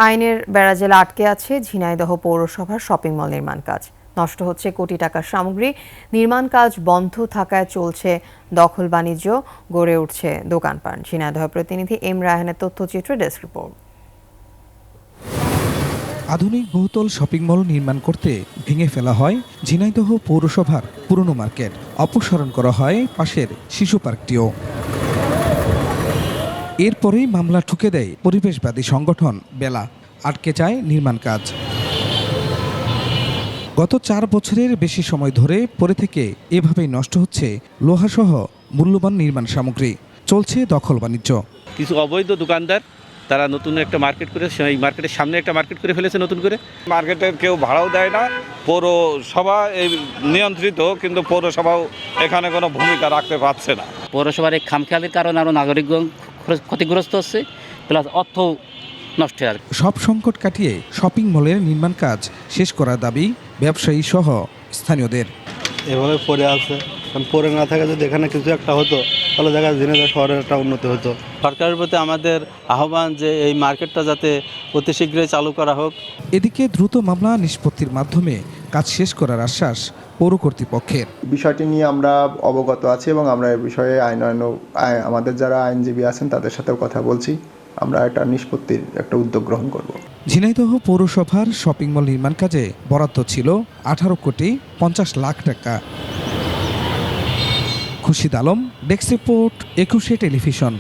আইনের বেড়াজালে আটকে আছে ঝিনাইদহ পৌরসভার শপিং মল নির্মাণ কাজ। নষ্ট হচ্ছে কোটি টাকার সামগ্রী, নির্মাণ কাজ বন্ধ থাকায় চলছে দখল বাণিজ্য, গড়ে উঠছে দোকানপাট। ঝিনাইদহ প্রতিনিধি এম রায়হানের তথ্যচিত্র, ডেস্ক রিপোর্ট। আধুনিক বহুতল শপিং মল নির্মাণ করতে ভেঙে ফেলা হয় ঝিনাইদহ পৌরসভার পুরনো মার্কেট, অপসারণ করা হয় পাশের শিশু পার্কটিও। এরপরেই মামলা ঠুকে দেয় পরিবেশবাদী সংগঠন বেলা, আটকে যায় নির্মাণ কাজ। গত 4 বছরের বেশি সময় ধরে পড়ে থেকে এভাবেই নষ্ট হচ্ছে লোহাসহ মূল্যবান নির্মাণ সামগ্রী, চলছে দখল বাণিজ্য। কিছু অবৈধ দোকানদার তারা নতুন একটা মার্কেট করে সেই মার্কেটের সামনে একটা মার্কেট করে ফেলেছে নতুন করে। মার্কেটের কেউ ভাড়াও দেয় না, পৌরসভা এই নিয়ন্ত্রিত, কিন্তু পৌরসভাও এখানে কোনো ভূমিকা রাখতে পারছে না। পৌরসভার এই খামখেয়ালির কারণে আরও নাগরিকগণ ক্ষতিগ্রস্ত হচ্ছে, প্লাস অর্থ নষ্ট হয়। সব সংকট কাটিয়ে শপিং মলের নির্মাণ কাজ শেষ করার দাবি ব্যবসায়ী সহ স্থানীয়দের। এভাবে পড়ে আছে, কারণ পড়ে না থাকে যদি এখানে কিছু একটা হতো তাহলে দেখা যায় ঝিনাইদহ শহরের একটা উন্নতি হতো। সরকারের প্রতি আমাদের আহ্বান যে এই মার্কেটটা যাতে অতি শীঘ্রই চালু করা হোক। এদিকে দ্রুত মামলা নিষ্পত্তির মাধ্যমে কাজ শেষ করার আশ্বাস পৌর কর্তৃপক্ষের। বিষয়টি নিয়ে আমরা অবগত আছি এবং আমরা এ বিষয়ে আমাদের যারা আইনজীবী আছেন তাদের সাথেও কথা বলছি। আমরা একটা নিষ্পত্তির একটা উদ্যোগ গ্রহণ করব। ঝিনাইদহ পৌরসভার শপিং মল নির্মাণ কাজে বরাদ্দ ছিল 18,50,00,000 টাকা। Khurshid Alam, desk report, 21 television.